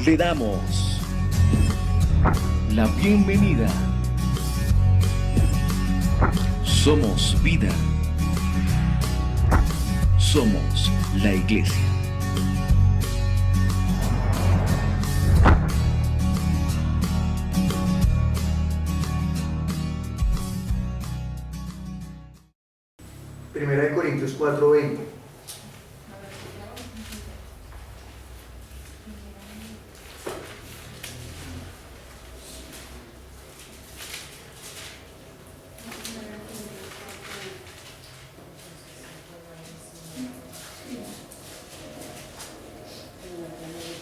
Le damos la bienvenida. Somos vida. Somos la iglesia. Primera de Corintios 4:20.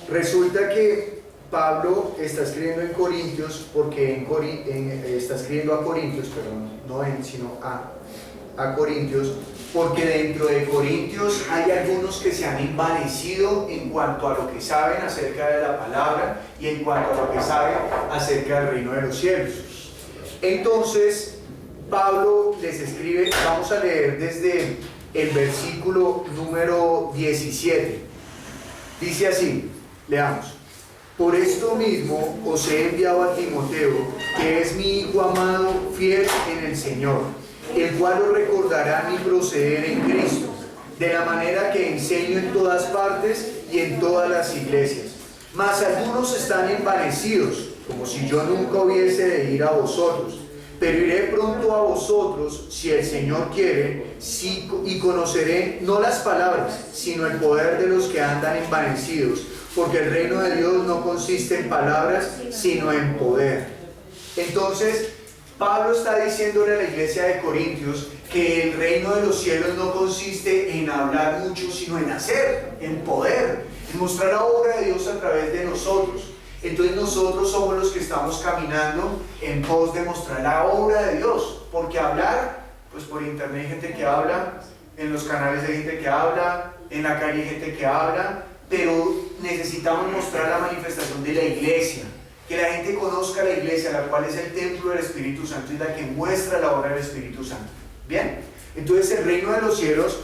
Resulta que Pablo está escribiendo en Corintios porque está escribiendo a Corintios, perdón, no sino a Corintios, porque dentro de Corintios hay algunos que se han envanecido en cuanto a lo que saben acerca de la palabra y en cuanto a lo que saben acerca del reino de los cielos. Entonces, Pablo les escribe, vamos a leer desde el versículo número 17. Dice así, leamos. Por esto mismo os he enviado a Timoteo, que es mi hijo amado, fiel en el Señor, el cual os recordará mi proceder en Cristo, de la manera que enseño en todas partes y en todas las iglesias. Mas algunos están envanecidos, como si yo nunca hubiese de ir a vosotros. Pero iré pronto a vosotros, si el Señor quiere, y conoceré no las palabras, sino el poder de los que andan envanecidos, porque el reino de Dios no consiste en palabras, sino en poder. Entonces, Pablo está diciéndole a la iglesia de Corintios que el reino de los cielos no consiste en hablar mucho, sino en hacer, en poder, en mostrar la obra de Dios a través de nosotros. Entonces nosotros somos los que estamos caminando en pos de mostrar la obra de Dios, porque hablar, pues por internet hay gente que habla, en los canales hay gente que habla, en la calle hay gente que habla, pero necesitamos mostrar la manifestación de la iglesia, que la gente conozca la iglesia, la cual es el templo del Espíritu Santo y la que muestra la obra del Espíritu Santo. Bien, entonces el reino de los cielos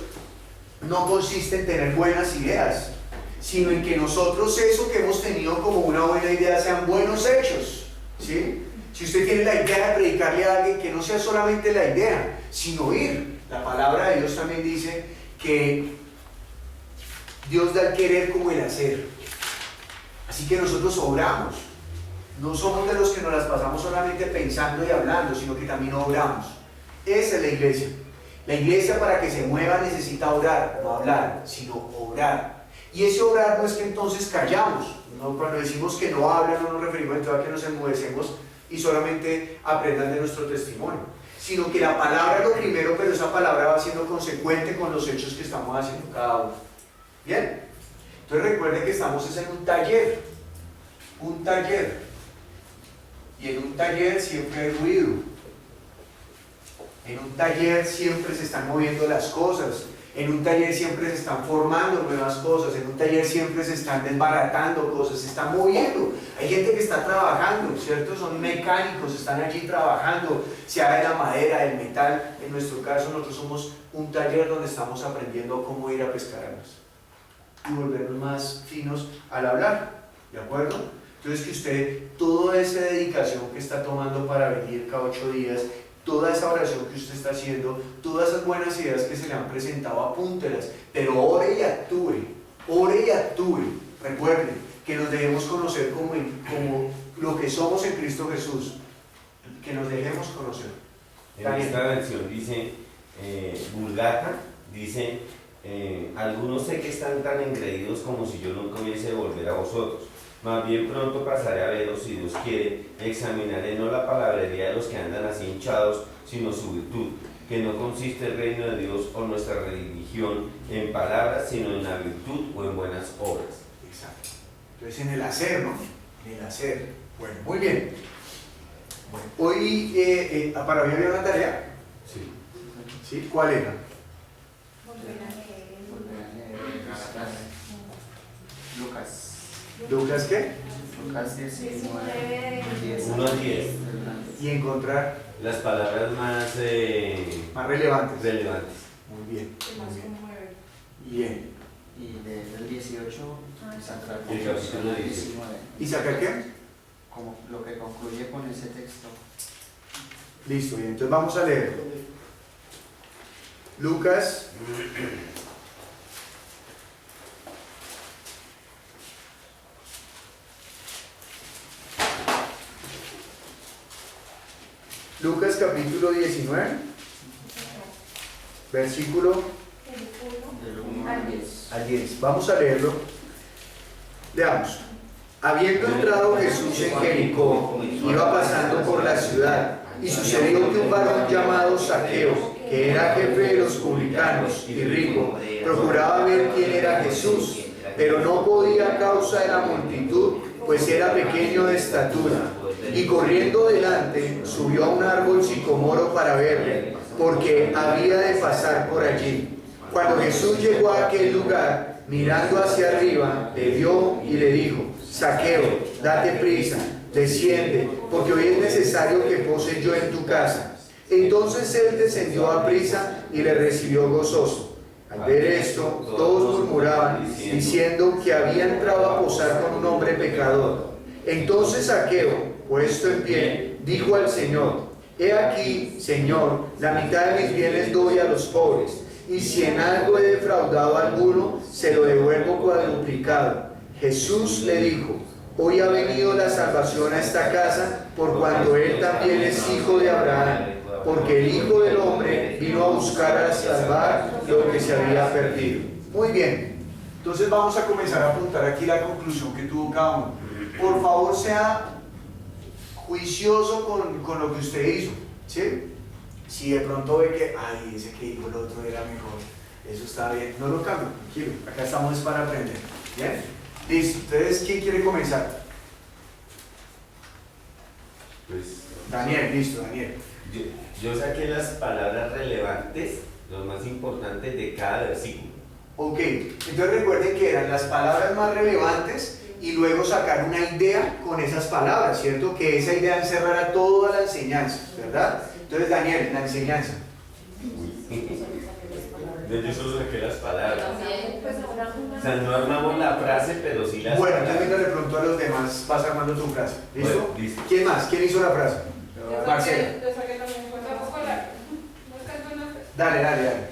no consiste en tener buenas ideas, sino en que nosotros eso que hemos tenido como una buena idea sean buenos hechos, ¿sí? Si usted tiene la idea de predicarle a alguien, que no sea solamente la idea, sino oír. La palabra de Dios también dice que Dios da el querer como el hacer. Así que nosotros obramos. No somos de los que nos las pasamos solamente pensando y hablando, sino que también obramos. Esa es la iglesia. La iglesia, para que se mueva, necesita orar, no hablar, sino orar. Y ese orar no es que entonces callamos, ¿no? Cuando decimos que no hablan, no nos referimos entonces a que nos enmudecemos y solamente aprendan de nuestro testimonio, sino que la palabra es lo primero, pero esa palabra va siendo consecuente con los hechos que estamos haciendo cada uno. Bien, entonces recuerden que estamos en un taller, y en un taller siempre hay ruido, en un taller siempre se están moviendo las cosas. En un taller siempre se están formando nuevas cosas, en un taller siempre se están desbaratando cosas, se están moviendo. Hay gente que está trabajando, ¿cierto? Son mecánicos, están allí trabajando, sea de la madera, del metal. En nuestro caso, nosotros somos un taller donde estamos aprendiendo cómo ir a pescar algas y volvernos más finos al hablar, ¿de acuerdo? Entonces, que usted, toda esa dedicación que está tomando para venir cada 8 días, toda esa oración que usted está haciendo, todas esas buenas ideas que se le han presentado, apúntelas, pero ore y actúe, recuerden que nos debemos conocer como lo que somos en Cristo Jesús, que nos dejemos conocer. En esta versión dice, Vulgata, dice, algunos sé que están tan engreídos como si yo nunca hubiese de volver a vosotros. Más bien pronto pasaré a veros, si Dios quiere, examinaré no la palabrería de los que andan así hinchados, sino su virtud, que no consiste el reino de Dios o nuestra religión en palabras, sino en la virtud o en buenas obras. Exacto. Entonces en el hacer, ¿no? En el hacer. Bueno, muy bien. Bueno, hoy, para mí había una tarea. Sí. ¿Sí? ¿Cuál era? Lucas. ¿Lucas qué? Lucas 19, 1 a 10. Y encontrar Las palabras más más relevantes. relevantes. Muy bien. Muy bien. Bien. y leer el 18 y sacar El capítulo 19. 19. ¿Y sacar qué? Como lo que concluye con ese texto. Listo, bien, entonces vamos a leer. Lucas. Lucas capítulo 19, versículo Del 1 al 10. al 10. Vamos a leerlo. Leamos. Habiendo entrado Jesús en Jericó, iba pasando por la ciudad, y sucedió que un varón llamado Zaqueo, que era jefe de los publicanos y rico, procuraba ver quién era Jesús, pero no podía a causa de la multitud, pues era pequeño de estatura. Y corriendo delante, subió a un árbol sicomoro para verle, porque había de pasar por allí. Cuando Jesús llegó a aquel lugar, mirando hacia arriba, le vio y le dijo: Zaqueo, date prisa, desciende, porque hoy es necesario que pose yo en tu casa. Entonces él descendió a prisa y le recibió gozoso. Al ver esto, todos murmuraban, diciendo que había entrado a posar con un hombre pecador. Entonces Zaqueo, puesto en pie, dijo al Señor: He aquí, Señor, la mitad de mis bienes doy a los pobres, y si en algo he defraudado a alguno, se lo devuelvo cuadruplicado. Jesús le dijo: Hoy ha venido la salvación a esta casa, por cuanto él también es hijo de Abraham, porque el Hijo del Hombre vino a buscar a salvar lo que se había perdido. Muy bien, entonces vamos a comenzar a apuntar aquí la conclusión que tuvo cada uno. Por favor, sea juicioso con lo que usted hizo, ¿sí? Si de pronto ve que, ay, ese que dijo el otro era mejor, eso está bien, no lo cambie, tranquilo, acá estamos para aprender, ¿bien? Listo, entonces, ¿quién quiere comenzar? Pues, Daniel, listo, Daniel. yo saqué las palabras relevantes, los más importantes de cada versículo. Ok, entonces recuerden que eran las palabras más relevantes y luego sacar una idea con esas palabras, ¿cierto? Que esa idea encerrara toda la enseñanza, ¿verdad? Entonces, Daniel, la enseñanza. Yo solo saqué las palabras. O sea, no armamos la frase, pero sí las Bueno, palabras. entonces de pronto a los demás vas armando tu frase, ¿listo? Bueno, listo. ¿Quién más? ¿Quién hizo la frase? Marcela. Dale,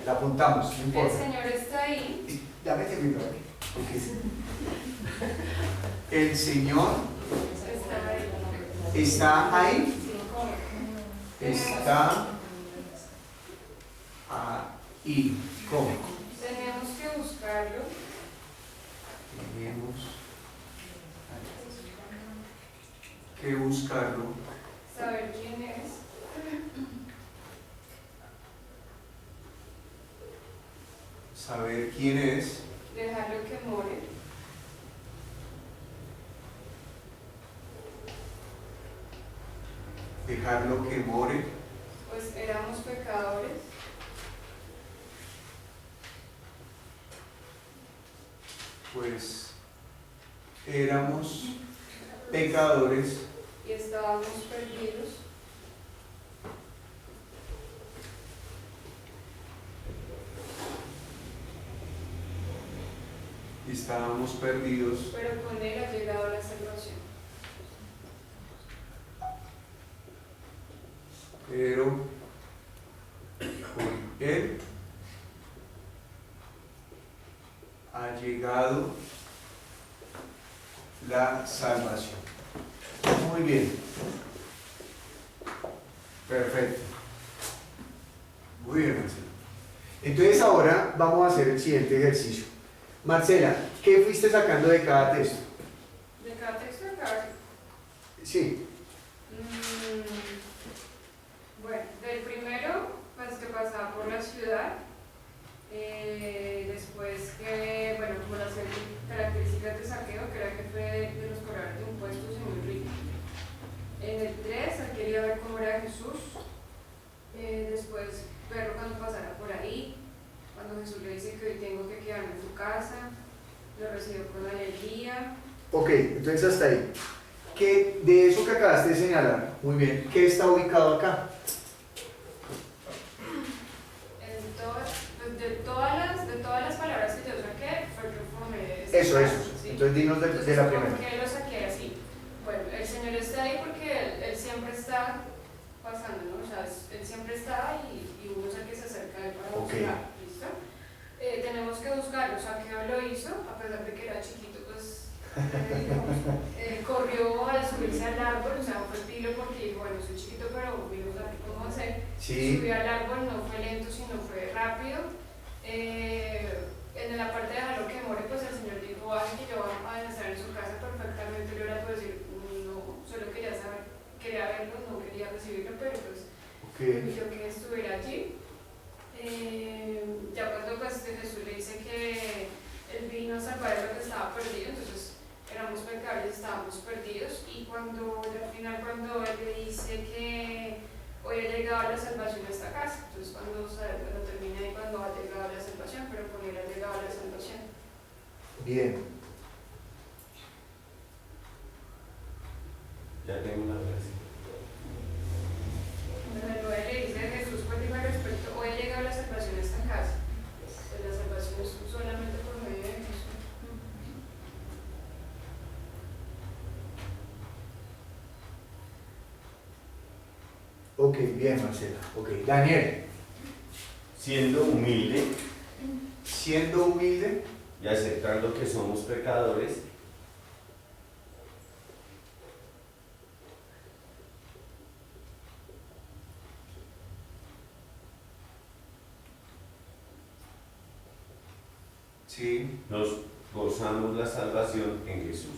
la apuntamos, no El importa. Señor está ahí. Dame este micro. El Señor Está ahí. está ahí. Está ahí. ¿Cómo? Tenemos que buscarlo. Tenemos que buscarlo. Saber quién es. Saber quién es. Dejarlo que more. Dejarlo que more. Pues éramos pecadores. Pues éramos pecadores Y estábamos perdidos. y estábamos perdidos, Pero con Él ha llegado la salvación. pero con Él ha llegado la salvación. Muy bien. Perfecto. Muy bien, Marcela. Entonces ahora vamos a hacer el siguiente ejercicio. Marcela, ¿qué fuiste sacando de cada texto? De cada texto a cada. Sí. Bueno, del primero, pues que pasaba por la ciudad. Después que, bueno, como las características de Zaqueo, que era que fue de los cobradores de impuestos y muy rico. En el 3, él quería ver cómo era Jesús. Después, verlo cuando pasara por ahí. Cuando Jesús le dice que hoy tengo que quedarme en tu casa, lo recibió con alegría. Ok, entonces hasta ahí. ¿Qué, de eso que acabaste de señalar, muy bien, ¿qué está ubicado acá? Pues de todas las palabras que yo saqué, fue que Eso. Sí. Entonces dinos de la primera. ¿Por qué lo saqué así? Bueno, el Señor está ahí porque él siempre está pasando, ¿no? O sea, Él siempre está y uno es el que se acerca a Él para buscar, ¿listo? Tenemos que buscarlo, Saqueo lo hizo, a pesar de que era chiquito, pues, corrió al subirse al árbol, o sea, fue pilo porque dijo, bueno, soy chiquito, pero mira, a ver cómo hacer. Sí. Subió al árbol, no fue lento, sino fue rápido. En la parte de dejarlo que more, pues el Señor dijo, ay, que yo voy a estar en su casa perfectamente, yo era pues decir, no, solo quería saber, quería verlo, no quería recibirlo, pero pues permitió que estuviera allí. Ya cuando pues Jesús le dice que Él vino a salvar lo que estaba perdido, entonces éramos pecadores, estábamos perdidos, y cuando al final cuando Él le dice que hoy ha llegado la salvación a esta casa, entonces cuando termina ahí cuando ha llegado la salvación, pero con Él ha llegado la salvación. Bien. Ya tengo una frase. Entonces luego le dice a Jesús, pues dijo al respecto, hoy ha llegado la salvación a esta casa. Pues la salvación es solamente por medio de Jesús. Ok, bien, Marcela. Ok, Daniel. Siendo humilde Siendo humilde y aceptando que somos pecadores, sí. nos gozamos la salvación en Jesús.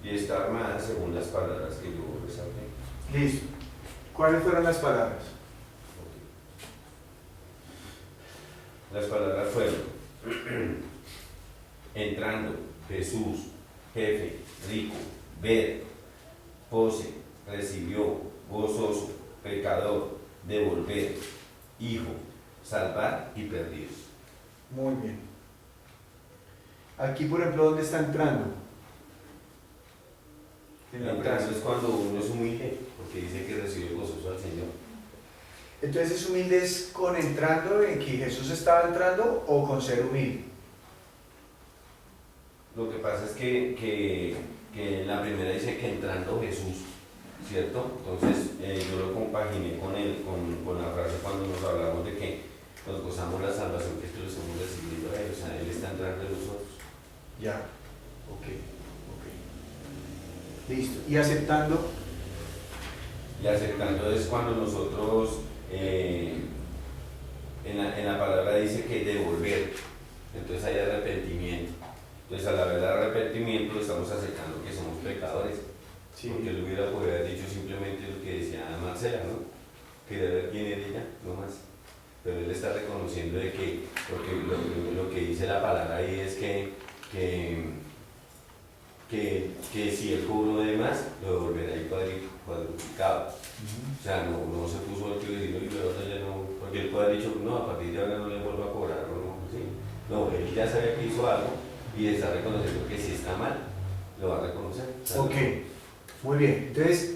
Y está armada según las palabras que yo resalté. Listo. ¿Cuáles fueron las palabras? Las palabras fueron entrando, Jesús, jefe, rico, ver, pose, recibió, gozoso, pecador, devolver, hijo, salvar y perdidos. Muy bien. Aquí, por ejemplo, ¿dónde está entrando? En la Entrando frase. es cuando uno es humilde, porque dice que recibe gozoso al Señor. Entonces, ¿es humilde es con entrando en que Jesús estaba entrando o con ser humilde? Lo que pasa es que en la primera dice que entrando Jesús, ¿cierto? Entonces yo lo compaginé con la frase cuando nos hablamos de que nos gozamos la salvación que es que lo estamos recibiendo a Él, o sea, Él está entrando en nosotros. Ya. Ok. Listo. ¿Y aceptando? Y aceptando es cuando nosotros, en la palabra dice que devolver, entonces hay arrepentimiento. Entonces al haber arrepentimiento le estamos aceptando que somos pecadores. Sí. Porque él hubiera podido haber dicho simplemente lo que decía Marcela, ¿no? Quería ver quién era ella, no más. Pero él está reconociendo de que, porque lo que dice la palabra ahí es que si él cobró de más, lo devolverá ahí cuadruplicado. O sea, no se puso el que decir, oye, pero ahora ya no, porque él puede haber dicho, no, a partir de ahora no le vuelvo a cobrar, no, ¿sí? No, él ya sabía que hizo algo y está reconociendo que si está mal, lo va a reconocer. Ok, muy bien. Entonces,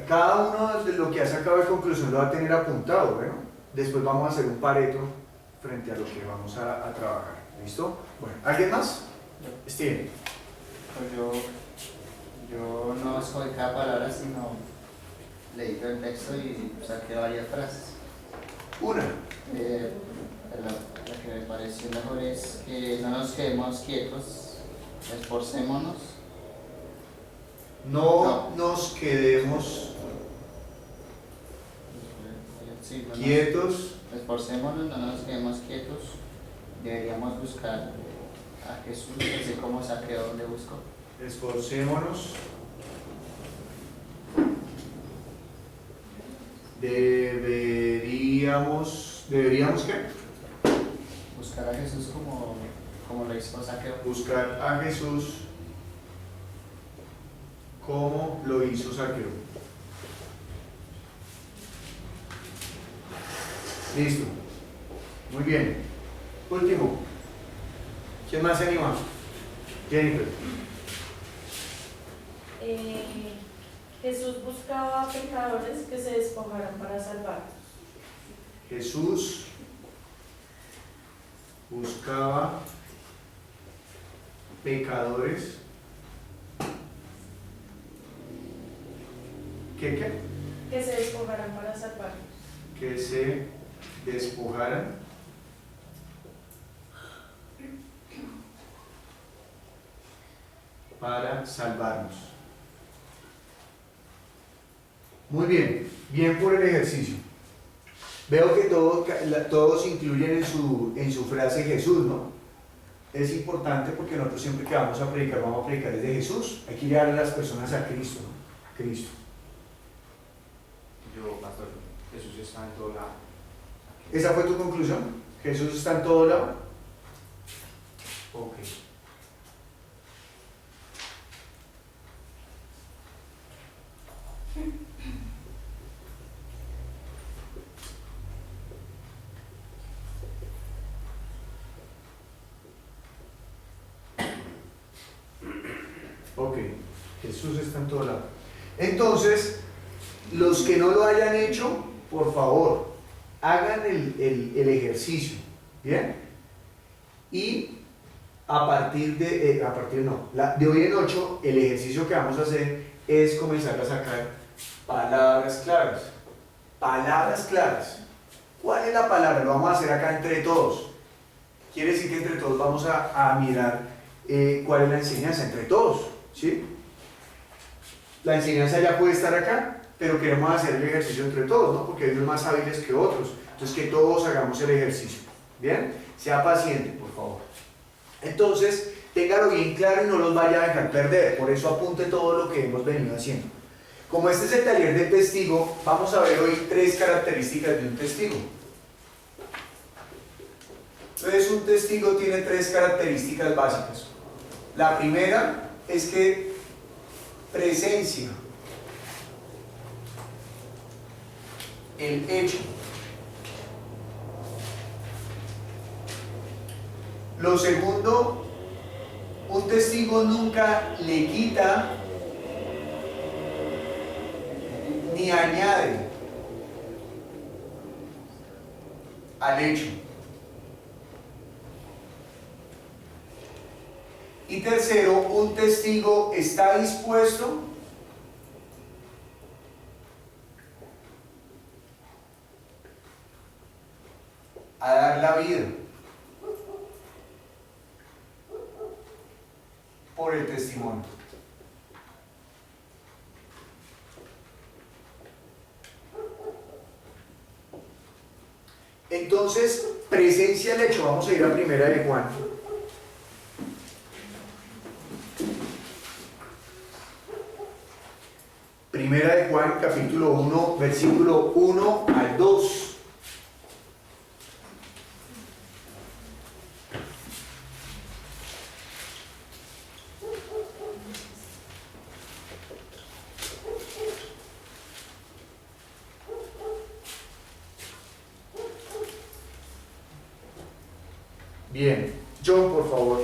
cada uno de lo que ha sacado de conclusión lo va a tener apuntado, ¿bueno? Después vamos a hacer un pareto frente a lo que vamos a trabajar. ¿Listo? Bueno, ¿alguien más? Steven. Pues yo no escogí cada palabra, sino leí todo el texto y saqué varias frases. Una. La que me pareció mejor es que no nos quedemos quietos, esforcémonos. No nos quedemos Sí, no quietos. esforcémonos, no nos quedemos quietos. Deberíamos buscar a Jesús, así como Saqueo donde buscó. Esforcémonos. ¿Deberíamos qué? Buscar a Jesús como lo hizo Saqueo. Buscar a Jesús como lo hizo Saqueo. Listo. Muy bien. Último. ¿Quién más se anima? Jennifer. Jesús buscaba pecadores que se despojaran para salvarlos. Jesús buscaba pecadores Que se despojaran para salvarlos. que se despojaran para salvarnos. Muy bien, bien por el ejercicio. Veo que todos incluyen en su frase Jesús, ¿no? Es importante porque nosotros siempre que vamos a predicar desde Jesús. Hay que llevar a las personas a Cristo, ¿no? Cristo. Yo, pastor, Jesús está en todo lado. ¿Esa fue tu conclusión? ¿Jesús está en todo lado? Ok. Ok, Jesús está en todo lado. Entonces, los que no lo hayan hecho, por favor, hagan el ejercicio, ¿bien? Y de hoy en 8, el ejercicio que vamos a hacer es comenzar a sacar palabras claves. Palabras claves. ¿Cuál es la palabra? Lo vamos a hacer acá entre todos. Quiere decir que entre todos vamos a mirar cuál es la enseñanza, entre todos, ¿sí? La enseñanza ya puede estar acá, pero queremos hacer el ejercicio entre todos, ¿no? Porque hay unos más hábiles que otros. Entonces, que todos hagamos el ejercicio. ¿Bien? Sea paciente, por favor. Entonces, téngalo bien claro y no los vaya a dejar perder. Por eso apunte todo lo que hemos venido haciendo. Como este es el taller de testigo, vamos a ver hoy 3 características de un testigo. Entonces, un testigo tiene 3 características básicas. La primera es que presencia el hecho. Lo segundo, un testigo nunca le quita ni añade al hecho. Y tercero, un testigo está dispuesto a dar la vida por el testimonio. Entonces, presencia el hecho. Vamos a ir a Primera de Juan. Primera de Juan, capítulo 1, versículo 1 al 2. Bien, John, por favor.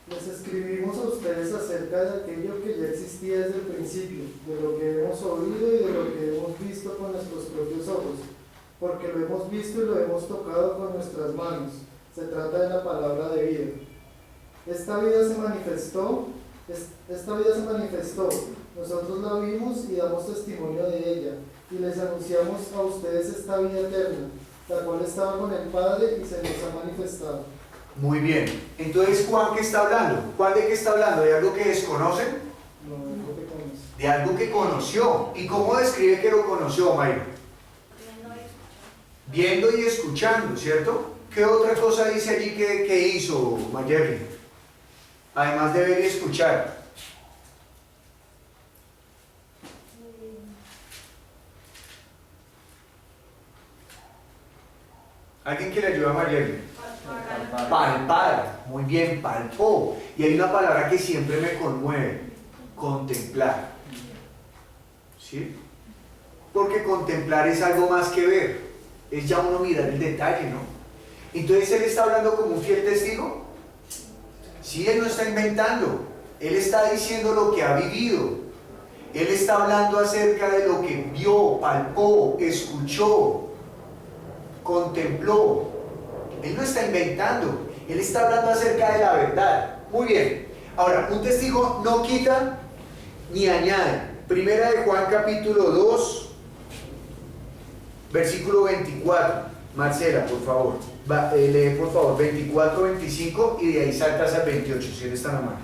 Les escribimos a ustedes acerca de aquello que ya existía desde el principio, de lo que hemos oído y de lo que hemos visto con nuestros propios ojos, porque lo hemos visto y lo hemos tocado con nuestras manos. Se trata de la palabra de vida. Esta vida se manifestó, nosotros la vimos y damos testimonio de ella, y les anunciamos a ustedes esta vida eterna, la cual estaba con el Padre y se nos ha manifestado. Muy bien. Entonces, ¿Juan qué está hablando? ¿Juan de qué está hablando? ¿De algo que desconocen? No, es lo que conoce. De algo que conoció. ¿Y cómo describe que lo conoció, Mayra? Viendo y escuchando, ¿cierto? ¿Qué otra cosa dice allí que hizo Mayerly? Además de ver y escuchar. ¿Alguien que le ayude a Mayerly? Palpar, muy bien, palpó. Y hay una palabra que siempre me conmueve: contemplar. ¿sí? Porque contemplar es algo más que ver, es ya uno mirar el detalle, ¿no? Entonces él está hablando como un fiel testigo. Sí, él no está inventando, él está diciendo lo que ha vivido, él está hablando acerca de lo que vio, palpó, escuchó, contempló. Él no está inventando, él está hablando acerca de la verdad. Muy bien, ahora, un testigo no quita ni añade. Primera de Juan capítulo 2, versículo 24. Marcela, por favor, lee por favor 24, 25 y de ahí saltas al 28, si eres tan amable.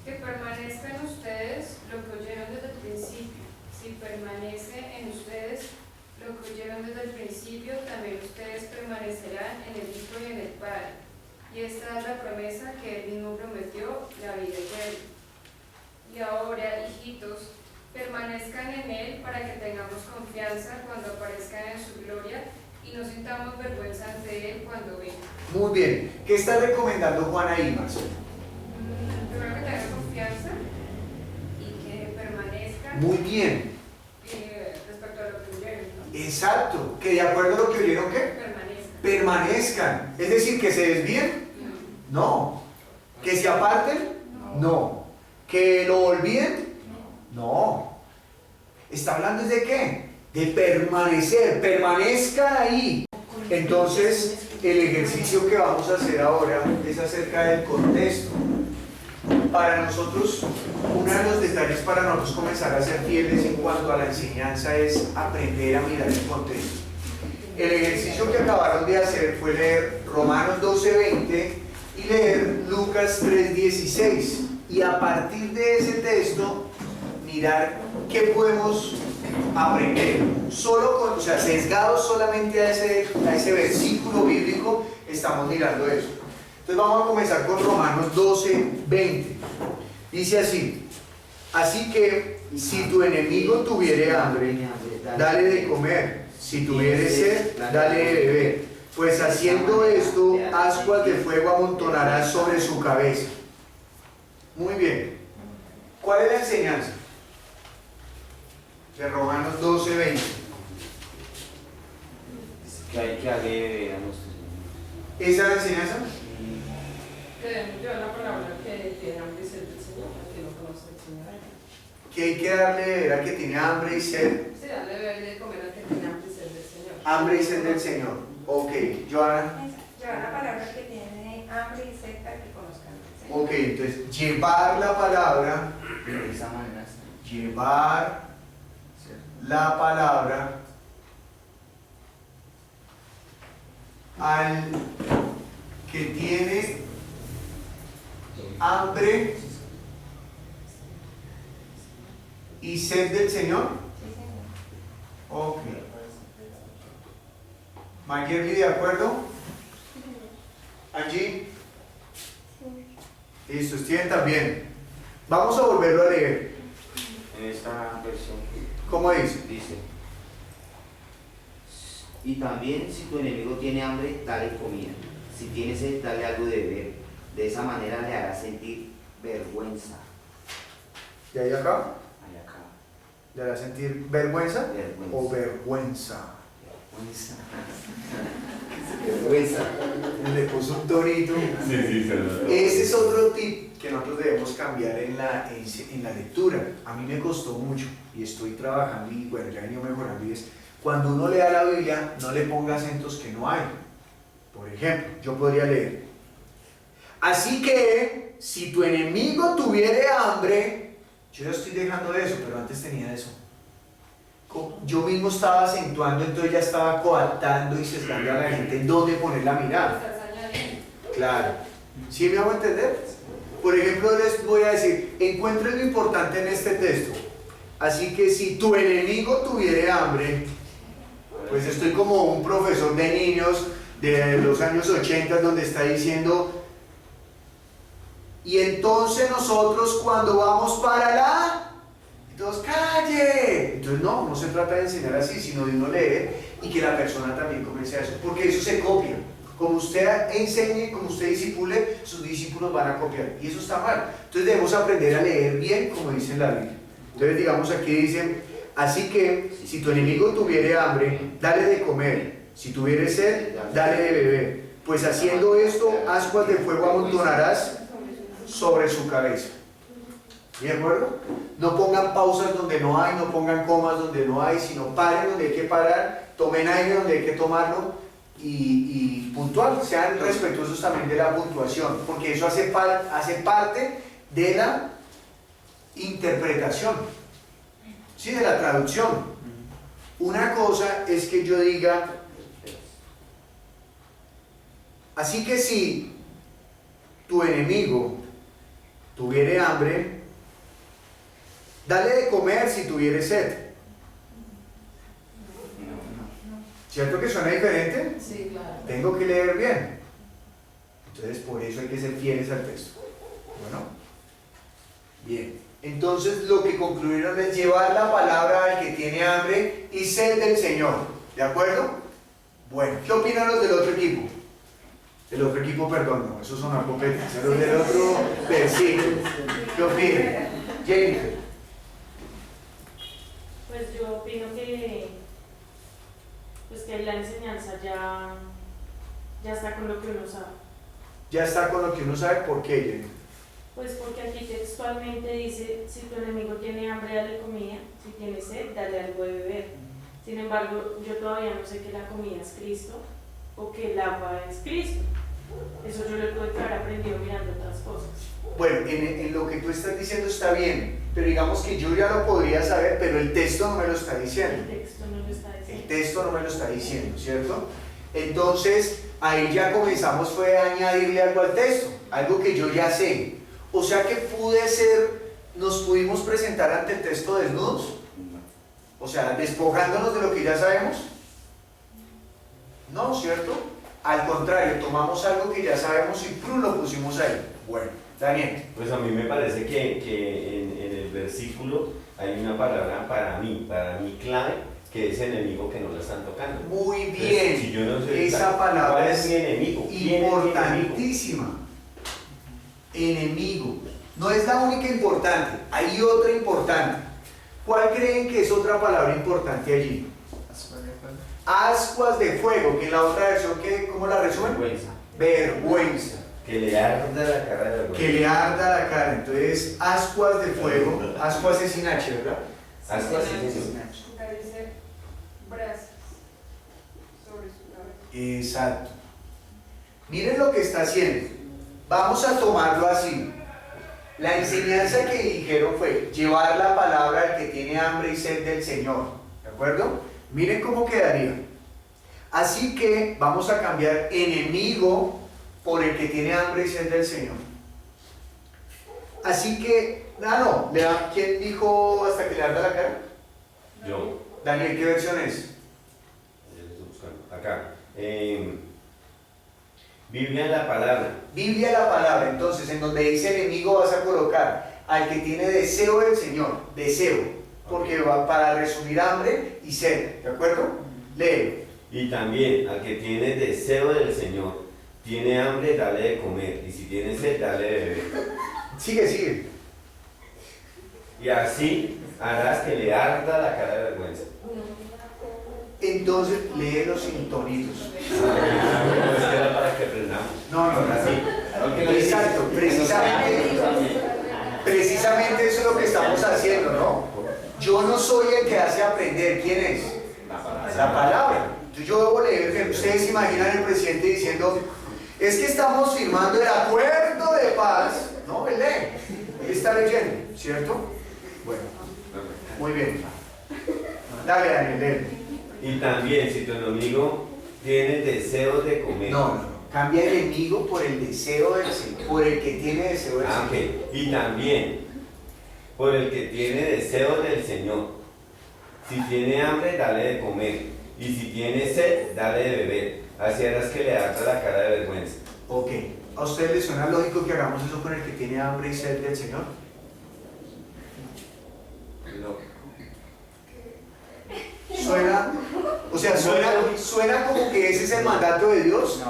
Que permanezca en ustedes lo que oyeron desde el principio. Si permanece en ustedes lo que oyeron desde el principio, también ustedes permanecerán en el Hijo y en el Padre. Y esta es la promesa que él mismo prometió, la vida eterna. Y ahora, hijitos, permanezcan en él para que tengamos confianza cuando aparezcan en su gloria y no sintamos vergüenza ante él cuando venga. Muy bien, ¿qué está recomendando Juan ahí, Marcelo? Primero que tengan confianza y que permanezcan. Muy bien, Respecto a lo que oyeron, ¿no? exacto, que de acuerdo a lo que oyeron, ¿qué? Permanezcan. Permanezcan, es decir, que se desvíen, no, que se aparten, no, que lo olviden, no, está hablando de qué, de permanecer, permanezcan ahí. Entonces el ejercicio que vamos a hacer ahora es acerca del contexto. Para nosotros, uno de los detalles para nosotros comenzar a ser fieles en cuanto a la enseñanza es aprender a mirar el contexto. El ejercicio que acabaron de hacer fue leer Romanos 12:20 y leer Lucas 3:16, y a partir de ese texto mirar qué podemos aprender. Solo o sea, sesgados solamente a ese versículo bíblico, estamos mirando eso. Entonces vamos a comenzar con Romanos 12:20. Dice así: así que si tu enemigo tuviere hambre, dale de comer; si tuviere sed, dale de beber, pues haciendo esto, ascuas de fuego amontonarás sobre su cabeza. Muy bien, ¿cuál es la enseñanza de Romanos 12:20? Que hay que darle de beber a nuestros niños. ¿Esa es la enseñanza? Debemos llevar la palabra que tiene hambre y sed del Señor, al que no conoce al Señor. Que hay que darle de beber al que tiene hambre y sed. Sí, darle de beber y de comer al que tiene hambre y sed del Señor. Hambre y sed del Señor. Ok, Joana. Llevar la palabra que tiene hambre y sed para que conozcan al Señor. Ok, entonces llevar la palabra, De esa manera está. llevar la palabra al que tiene hambre y sed del Señor. Sí, Señor. Ok. Mayerly, ¿de acuerdo? Angie. Listo, Steven también. Vamos a volverlo a leer. En esta versión ¿Cómo dice? Dice, y también si tu enemigo tiene hambre, dale comida; si tiene sed, dale algo de beber. De esa manera le harás sentir vergüenza. ¿De ahí acá? Ahí acá, ¿Le hará sentir vergüenza? vergüenza. ¿O vergüenza? Vergüenza. Le puso un torito. Ese es otro tip que nosotros debemos cambiar en la lectura. A mí me costó mucho y estoy trabajando y bueno, ya he venido mejorando, y es cuando uno lea la Biblia, no le ponga acentos que no hay. Por ejemplo, yo podría leer: así que si tu enemigo tuviere hambre. Yo ya estoy dejando eso, pero antes tenía eso. Yo mismo estaba acentuando, entonces ya estaba coartando y sesgando a la gente en dónde poner la mirada. Estás añadiendo. Claro. ¿Sí me hago entender? Por ejemplo, les voy a decir, encuentren lo importante en este texto. Así que si tu enemigo tuviere hambre, pues estoy como un profesor de niños de los años 80 donde está diciendo: y entonces nosotros cuando vamos para la... Entonces, ¡calle! Entonces no se trata de enseñar así, sino de uno leer y que la persona también comience a eso, porque eso se copia. Como usted enseñe, como usted discipule, sus discípulos van a copiar. Y eso está mal. Entonces debemos aprender a leer bien, como dice en la Biblia. Entonces digamos aquí dice, así que si tu enemigo tuviere hambre, dale de comer. Si tuviere sed, dale de beber. Pues haciendo esto, ascuas de fuego amontonarás sobre su cabeza. ¿De acuerdo? No pongan pausas donde no hay, no pongan comas donde no hay, sino paren donde hay que parar, tomen aire donde hay que tomarlo. Y puntual, sean respetuosos también de la puntuación, porque eso hace parte de la interpretación, ¿sí? De la traducción. Una cosa es que yo diga, así que si tu enemigo tuviere hambre, dale de comer si tuviere sed. ¿Cierto que suena diferente? Sí, claro. Tengo que leer bien. Entonces, por eso hay que ser fieles al texto. Bueno, bien. Entonces, lo que concluyeron es llevar la palabra al que tiene hambre y sed del Señor. ¿De acuerdo? Bueno, ¿qué opinan los del otro equipo? Del otro equipo, perdón, no, esos son una competencia. Los del otro versículo. ¿Qué opinan? Jennifer. Pues yo opino que la enseñanza ya está con lo que uno sabe. Ya está con lo que uno sabe. ¿Por qué, Jennifer? Pues porque aquí textualmente dice, si tu enemigo tiene hambre, dale comida, si tiene sed, dale algo de beber. Sin embargo, yo todavía no sé que la comida es Cristo o que el agua es Cristo. Eso yo lo puedo haber aprendido mirando otras cosas. Bueno, en lo que tú estás diciendo está bien, pero digamos que yo ya lo podría saber, pero el texto no me lo está diciendo. El texto no lo está diciendo. El texto no me lo está diciendo, ¿cierto? Entonces, ahí ya comenzamos fue a añadirle algo al texto, algo que yo ya sé. O sea que nos pudimos presentar ante el texto desnudos, o sea, despojándonos de lo que ya sabemos. No, ¿cierto? Al contrario, tomamos algo que ya sabemos y ¡prum! Lo pusimos ahí. Bueno, Daniel. Pues a mí me parece que en el versículo hay una palabra para mí clave, que es enemigo, que no la están tocando. Muy bien. Entonces, si yo no sé esa palabra ¿cuál es mi enemigo? importantísima. Enemigo. No es la única importante, hay otra importante. ¿Cuál creen que es otra palabra importante allí? Ascuas de fuego, que en la otra versión, ¿cómo la resumen? Vergüenza. Que le arda la cara de vergüenza. Que le arda la cara. Entonces, ascuas de fuego. Ascuas es sin H, ¿verdad? Ascuas es sin H. Acá dice brasas sobre su cabeza. Exacto. Miren lo que está haciendo. Vamos a tomarlo así. La enseñanza que dijeron fue llevar la palabra al que tiene hambre y sed del Señor. ¿De acuerdo? Miren cómo quedaría. Así que vamos a cambiar enemigo por el que tiene hambre y sed del Señor. Así que, ¿quién dijo hasta que le arda la cara? Yo. Daniel, ¿qué versión es? Estoy buscando. Acá. Biblia en la palabra. Biblia la palabra. Entonces, en donde dice enemigo vas a colocar al que tiene deseo del Señor. Deseo. Porque va para resumir hambre y sed. ¿De acuerdo? Lee. Y también al que tiene deseo del Señor, tiene hambre, dale de comer. Y si tiene sed, dale de beber. Sigue. Y así harás que le arda la cara de vergüenza. Entonces, léelo sin tonitos. Pues era para que aprendamos. No, así. Exacto, precisamente eso es lo que estamos haciendo, ¿no? Yo no soy el que hace aprender. ¿Quién es? La palabra. Entonces yo debo leer, que ustedes se imaginan el presidente diciendo, es que estamos firmando el acuerdo de paz. No, él lee. Él está leyendo, ¿cierto? Bueno, muy bien. Dale, Daniel, lee. Y también si tu enemigo tiene deseo de comer. No. Cambia el enemigo por el deseo del Señor, por el que tiene deseo del Señor. Okay. Y también por el que tiene deseo del Señor. Si tiene hambre, dale de comer. Y si tiene sed, dale de beber. Así harás que le arda la cara de vergüenza. Ok. ¿A ustedes les suena lógico que hagamos eso con el que tiene hambre y sed del Señor? Suena como que ese es el mandato de Dios.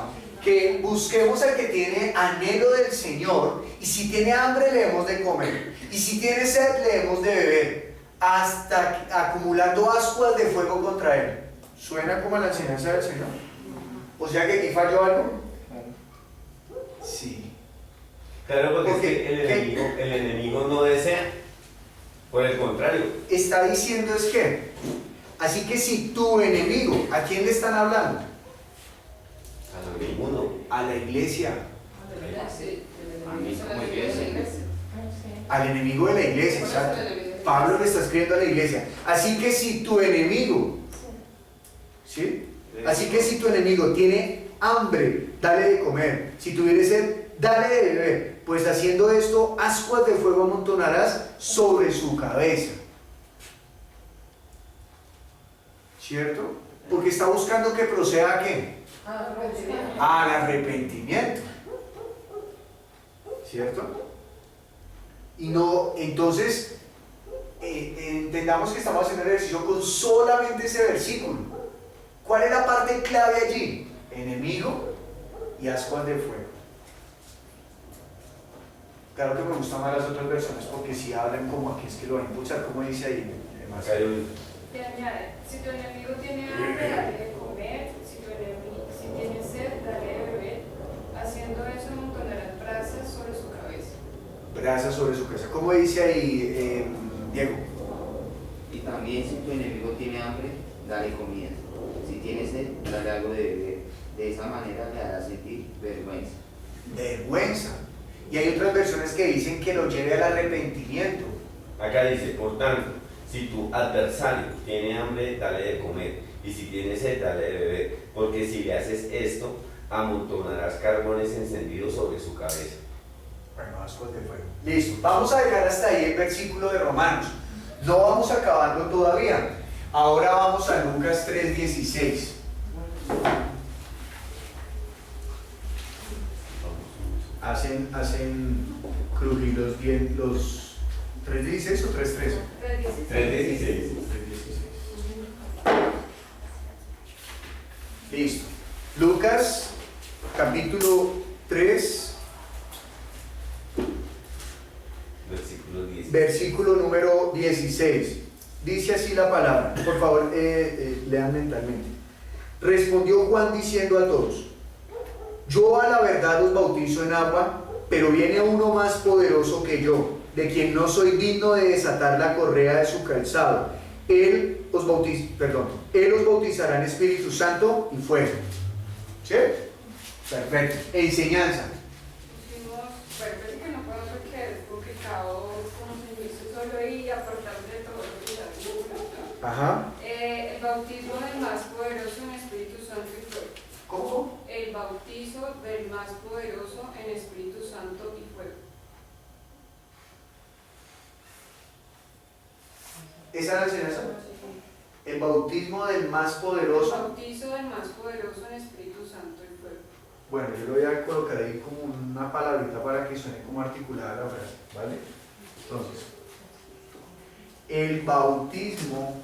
que busquemos al que tiene anhelo del Señor, y si tiene hambre le hemos de comer, y si tiene sed le hemos de beber, hasta acumulando ascuas de fuego contra él. ¿Suena como la enseñanza del Señor? O sea que aquí falló algo. Sí. Claro, porque Porque, es que el enemigo no desea. Por el contrario. Está diciendo es que, así que si tu enemigo, ¿a quién le están hablando? A ninguno. A la iglesia. A mí como iglesia. Al enemigo de la iglesia, exacto. Pablo le está escribiendo a la iglesia. Así que si tu enemigo, ¿sí? Así que si tu enemigo tiene hambre, dale de comer. Si tuviere sed, dale de beber. Pues haciendo esto, ascuas de fuego amontonarás sobre su cabeza. ¿Cierto? Porque está buscando que proceda ¿a qué? Al arrepentimiento. ¿Cierto? Y no, entonces, entendamos que estamos haciendo el ejercicio con solamente ese versículo. ¿Cuál es la parte clave allí? Enemigo y ascuas de fuego. Claro que me gustan más las otras versiones porque si hablan como aquí es que lo van a impulsar, como dice ahí. Te añade, si tu enemigo tiene hambre, dale de comer, si tiene sed, dale de beber. Haciendo eso, amontonarás brasas sobre su cabeza. Brasas sobre su cabeza. ¿Cómo dice ahí, Diego? Y también si tu enemigo tiene hambre, dale comida. Si tiene sed, dale algo de beber. De esa manera le hará sentir vergüenza. Vergüenza. Y hay otras versiones que dicen que lo lleve al arrepentimiento. Acá dice, por tanto, si tu adversario tiene hambre, dale de comer. Y si tiene sed, dale de beber. Porque si le haces esto, amontonarás carbones encendidos sobre su cabeza. Bueno, ascuas de fuego. Listo. Vamos a dejar hasta ahí el versículo de Romanos. No vamos acabando todavía. Ahora vamos a Lucas 3:16. Hacen crujir los 3:16 o 3:13. 3:16. Listo. Lucas capítulo 3, Versículo 10. versículo número 16. Dice así la palabra. Por favor, lean mentalmente. Respondió Juan diciendo a todos: yo a la verdad os bautizo en agua, pero viene uno más poderoso que yo, de quien no soy digno de desatar la correa de su calzado. Él os bautizará en Espíritu Santo y fuego. ¿Sí? Perfecto. Enseñanza. Parece que no puedo porque es complicado como se hizo solo y aportar de todo lo que ya. Ajá. El bautismo del más poderoso en Espíritu Santo y fuego. ¿Cómo? El bautizo del más poderoso en Espíritu Santo y fuego. ¿Esa es la enseñanza? El bautismo del más poderoso. El bautizo del más poderoso en Espíritu Santo y fuego. Bueno, yo lo voy a colocar ahí como una palabrita para que suene como articulada la frase, ¿vale? Entonces, el bautismo,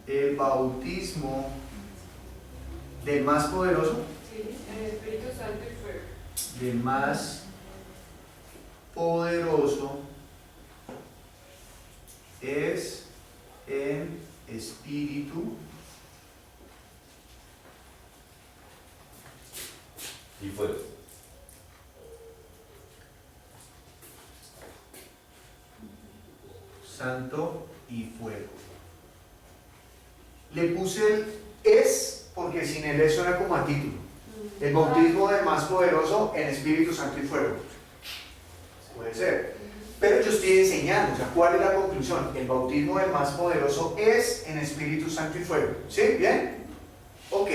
el bautismo del más poderoso, Sí, en el Espíritu Santo y fuego. del más poderoso es en espíritu Y fuego. santo y fuego. Le puse el es porque sin el es suena como a título. El bautismo del más poderoso en Espíritu Santo y fuego. Puede ser. Pero yo estoy enseñando, o sea, ¿cuál es la conclusión? El bautismo del más poderoso es en Espíritu Santo y fuego. ¿Sí? ¿Bien? Ok.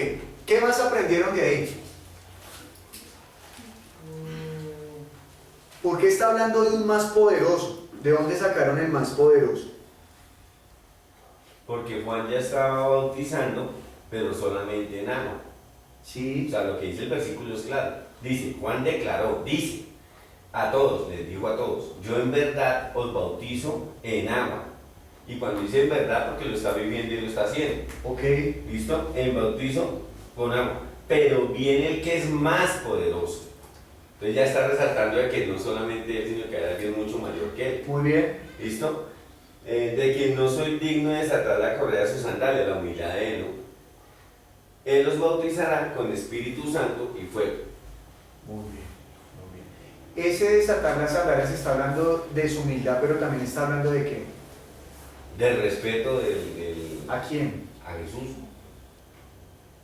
¿Qué más aprendieron de ahí? ¿Por qué está hablando de un más poderoso? ¿De dónde sacaron el más poderoso? Porque Juan ya estaba bautizando, pero solamente en agua. Sí. O sea, lo que dice el versículo es claro. Dice, Juan declaró, dice a todos, les dijo a todos, yo en verdad os bautizo en agua. Y cuando dice en verdad, porque lo está viviendo y lo está haciendo. Ok. ¿Listo? En bautizo con agua, pero viene el que es más poderoso. Entonces ya está resaltando de que no solamente él, sino que hay alguien mucho mayor que él. Muy bien. ¿Listo? De quien no soy digno de desatar la correa de sus sandalias, la humildad de él, ¿no? Él los bautizará con Espíritu Santo y fuego. Muy bien, muy bien. Ese desatar las sandalias está hablando de su humildad, pero también está hablando de qué. Del respeto ¿A quién? a Jesús.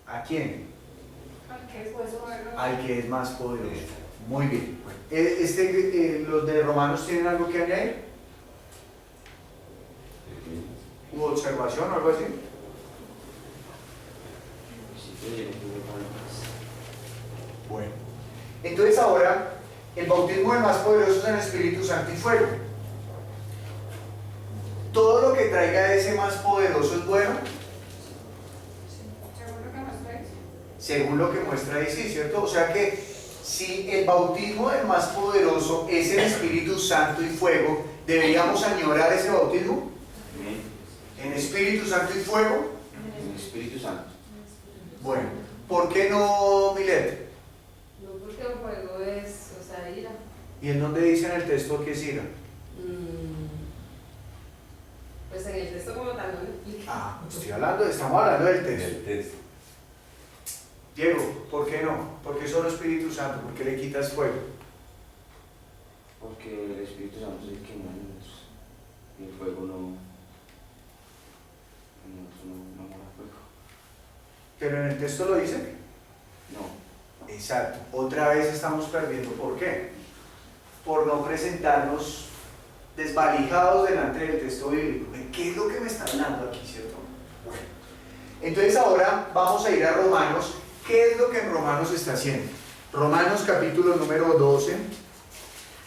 ¿A quién? Al que es poderoso. Al que es más poderoso. Muy bien. Los de Romanos tienen algo que añadir. ¿U observación o algo así? Bueno. Entonces ahora, el bautismo del más poderoso es en Espíritu Santo y fuego. ¿Todo lo que traiga ese más poderoso es bueno? Según lo que muestra ahí. Según lo que muestra ahí, sí, ¿cierto? O sea que si el bautismo del más poderoso es el Espíritu Santo y fuego, ¿deberíamos añorar ese bautismo? ¿En Espíritu Santo y fuego? En el Espíritu Santo. Bueno, ¿por qué no, Milet? No, porque el fuego es, o sea, ira. ¿Y en dónde dice en el texto que es ira? Pues en el texto como tal no lo explica. Estamos hablando del texto. El texto. Diego, ¿por qué no? ¿Por qué solo Espíritu Santo? ¿Por qué le quitas fuego? Porque el Espíritu Santo es el que mueve en nosotros. Y el fuego no mora fuego. Pero en el texto lo dice. No. Exacto. Otra vez estamos perdiendo. ¿Por qué? Por no presentarnos desvalijados delante del texto bíblico. ¿Qué es lo que me está hablando aquí, cierto? Bueno. Entonces ahora vamos a ir a Romanos. ¿Qué es lo que en Romanos está haciendo? Romanos capítulo número 12,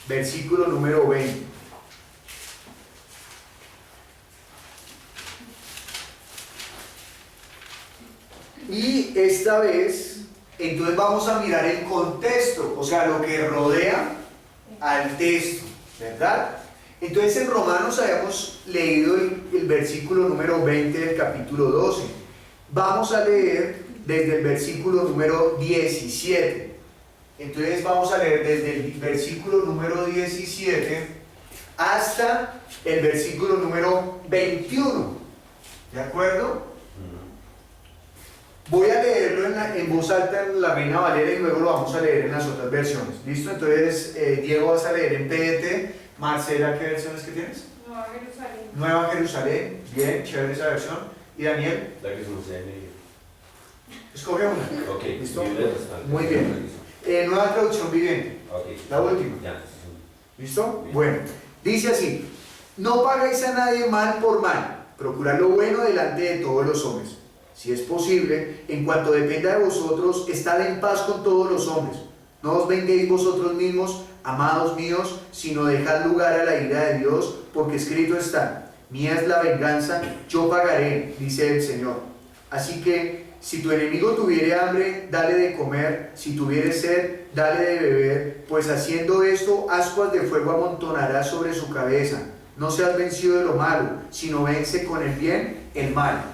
versículo número 20. Y esta vez, entonces vamos a mirar el contexto, o sea, lo que rodea al texto, ¿verdad? Entonces en Romanos habíamos leído el versículo número 20 del capítulo 12. Vamos a leer desde el versículo número 17. Entonces vamos a leer desde el versículo número 17 hasta el versículo número 21. ¿De acuerdo? Voy a leerlo en voz alta en la Reina Valera y luego lo vamos a leer en las otras versiones. ¿Listo? Entonces, Diego, vas a leer en PDT. Marcela, ¿qué versiones que tienes? Nueva Jerusalén. Nueva Jerusalén. Bien, chévere esa versión. ¿Y Daniel? La que se nos en medio. Escoge una. Ok. ¿Listo? Muy bien. Nueva traducción viviente. Ok. La última. Ya. ¿Listo? Bien. Bueno, dice así: no pagáis a nadie mal por mal, procurad lo bueno delante de todos los hombres. Si es posible, en cuanto dependa de vosotros, estad en paz con todos los hombres. No os venguéis vosotros mismos, amados míos, sino dejad lugar a la ira de Dios, porque escrito está: mía es la venganza, yo pagaré, dice el Señor. Así que, si tu enemigo tuviere hambre, dale de comer; si tuviere sed, dale de beber, pues haciendo esto, ascuas de fuego amontonarás sobre su cabeza. No seas vencido de lo malo, sino vence con el bien el mal.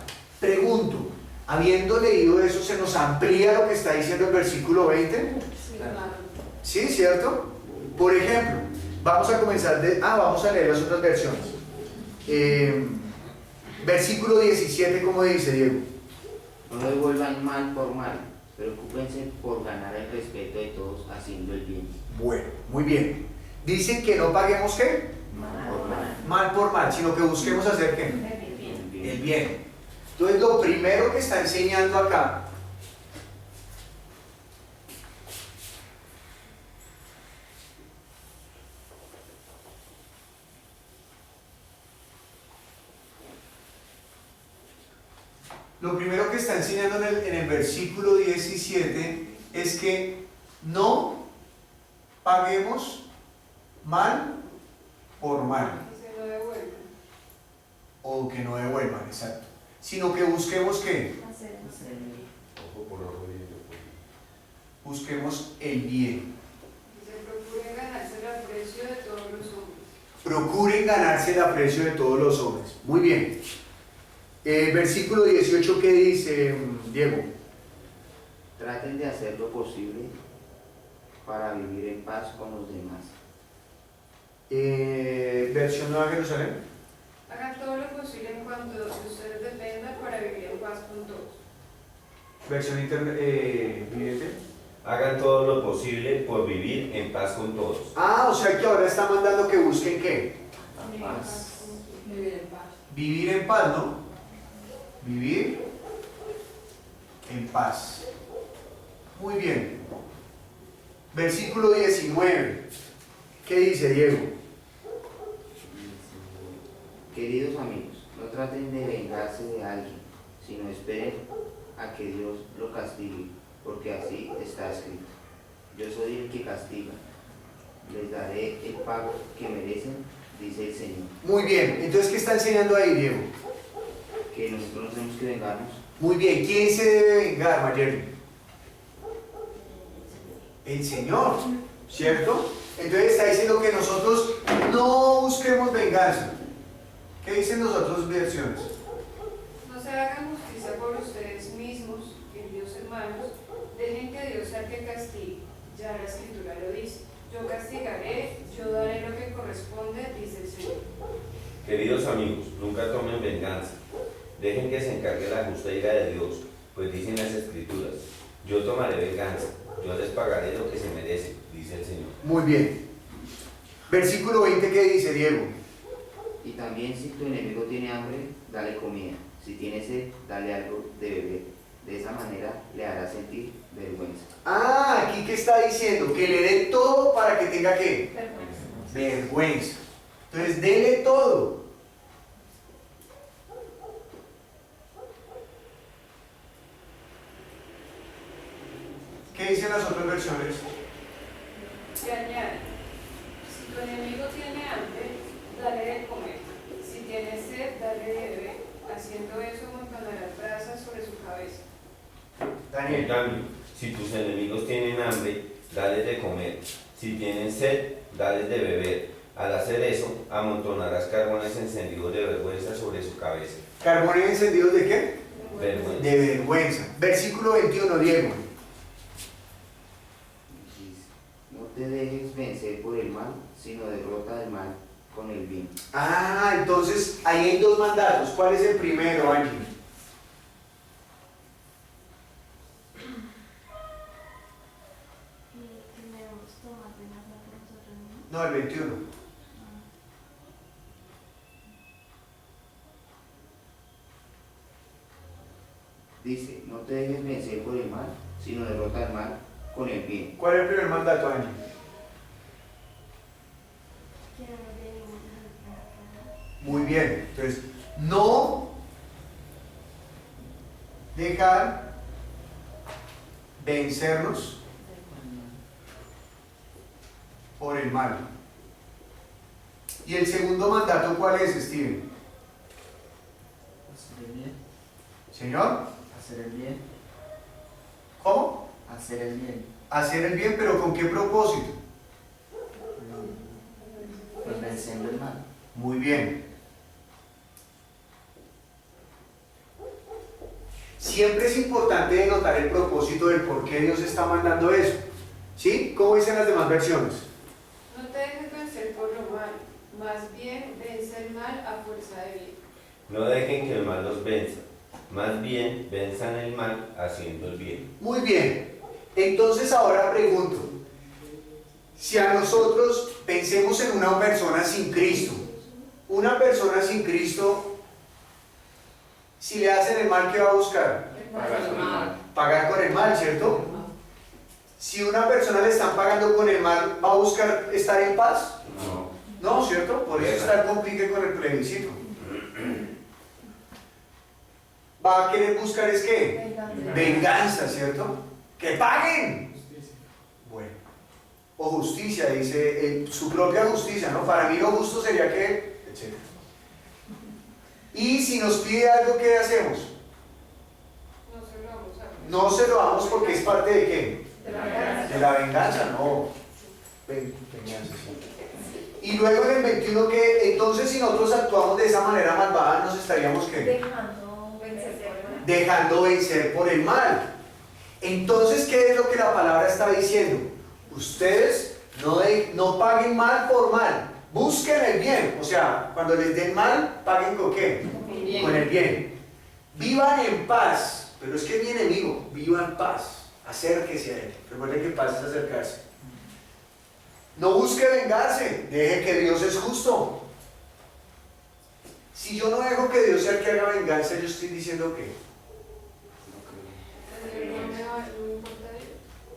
Pregunto, habiendo leído eso, ¿se nos amplía lo que está diciendo el versículo 20? Sí, claro. ¿Sí, cierto? Por ejemplo, vamos a comenzar vamos a leer las otras versiones. Versículo 17, ¿cómo dice, Diego? No devuelvan mal por mal, preocúpense por ganar el respeto de todos haciendo el bien. Bueno, muy bien. Dicen que no paguemos ¿qué? Mal por mal, sino que busquemos hacer ¿qué? El bien. Entonces lo primero que está enseñando acá en el versículo 17 es que no paguemos mal por mal. Que se lo devuelvan. O que no devuelvan, exacto. Sino que busquemos ¿qué? Ojo por ojo y Busquemos el bien. Dice, procuren ganarse el aprecio de todos los hombres. Procuren ganarse el aprecio de todos los hombres. Muy bien. Versículo 18, ¿qué dice, Diego? Traten de hacer lo posible para vivir en paz con los demás. Versión Nueva Jerusalén. Hagan todo lo posible en cuanto de ustedes dependa para vivir en paz con todos. Versión Viviente. Hagan todo lo posible por vivir en paz con todos. Ah, o sea que ahora está mandando que busquen ¿qué? Paz. Vivir en paz. Vivir en paz, ¿no? Vivir en paz. Muy bien. Versículo 19. ¿Qué dice Diego? Queridos amigos, no traten de vengarse de alguien, sino esperen a que Dios lo castigue, porque así está escrito. Yo soy el que castiga, les daré el pago que merecen, dice el Señor. Muy bien. Entonces, ¿qué está enseñando ahí, Diego? Que nosotros no tenemos que vengarnos. Muy bien. ¿Quién se debe vengar, Mayerly? El Señor, ¿cierto? Entonces está diciendo que nosotros no busquemos venganza. ¿Qué dicen las otras versiones? No se hagan justicia por ustedes mismos, queridos hermanos, dejen que Dios sea el que castigue. Ya la Escritura lo dice. Yo castigaré, yo daré lo que corresponde, dice el Señor. Queridos amigos, nunca tomen venganza. Dejen que se encargue la justa ira de Dios, pues dicen las Escrituras: yo tomaré venganza, yo les pagaré lo que se merece, dice el Señor. Muy bien. Versículo 20, ¿qué dice Diego? Y también si tu enemigo tiene hambre, dale comida. Si tiene sed, dale algo de beber. De esa manera le hará sentir vergüenza. Ah, aquí que está diciendo que le dé todo para que tenga ¿qué? Vergüenza. Entonces, dele todo. ¿Qué dicen las otras versiones? Se añade, si tu enemigo tiene hambre, dale de comer. Si tiene sed, dale de beber. Haciendo eso, montonarás brasas sobre su cabeza. En Daniel. cambio, si tus enemigos tienen hambre, dales de comer. Si tienen sed, dales de beber. Al hacer eso, amontonarás carbones encendidos de vergüenza sobre su cabeza. ¿Carbones encendidos de qué? Vergüenza. De vergüenza. Versículo 21, Diego. Dice, no te dejes vencer por el mal, sino derrota el mal con el bien. Ah, entonces ahí hay dos mandatos. ¿Cuál es el primero, Angie? No, el 21. Dice, no te dejes vencer por el mal, sino derrota el mal con el bien. ¿Cuál es el primer mandato, Angie? Muy bien. Entonces, no dejar vencernos por el mal. ¿Y el segundo mandato cuál es, Steven? Hacer el bien. Señor, Hacer el bien. ¿cómo? Hacer el bien. Hacer el bien, pero ¿con qué propósito? Pues venciendo el mal. Muy bien. Siempre es importante denotar el propósito del por qué Dios está mandando eso. ¿Sí? ¿Cómo dicen las demás versiones? No te dejes vencer por lo malo, más bien vence el mal a fuerza de bien. No dejen que el mal los venza, más bien venzan el mal haciendo el bien. Muy bien. Entonces ahora pregunto, si a nosotros pensemos en una persona sin Cristo, una persona sin Cristo, si le hacen el mal, ¿qué va a buscar? Pagar con el mal. Pagar con el mal, ¿cierto? Si una persona le están pagando con el mal, ¿va a buscar estar en paz? No. No, ¿cierto? Por eso está el complique con el plebiscito. Va a querer buscar es ¿qué? Venganza, ¿cierto? ¡Que paguen! Bueno. O justicia, dice, su propia justicia, ¿no? Para mí lo justo sería que, etc. Y si nos pide algo, ¿qué hacemos? No se lo vamos a hacer. No se lo damos porque es parte de qué? De la venganza. De la venganza, no. Venganza, sí. Y luego en el 21 que entonces si nosotros actuamos de esa manera malvada, nos estaríamos ¿qué? Dejando vencer por el mal. Dejando vencer por el mal. Entonces, ¿qué es lo que la palabra está diciendo? Ustedes no paguen mal por mal, busquen el bien. O sea, cuando les den mal, paguen con qué? Con el bien. Vivan en paz. Pero es que es mi enemigo. Viva en paz. Acérquese a él. Recuerden que paz es acercarse. No busque vengarse. Deje que Dios es justo. Si yo no dejo que Dios sea el que haga venganza, yo estoy diciendo que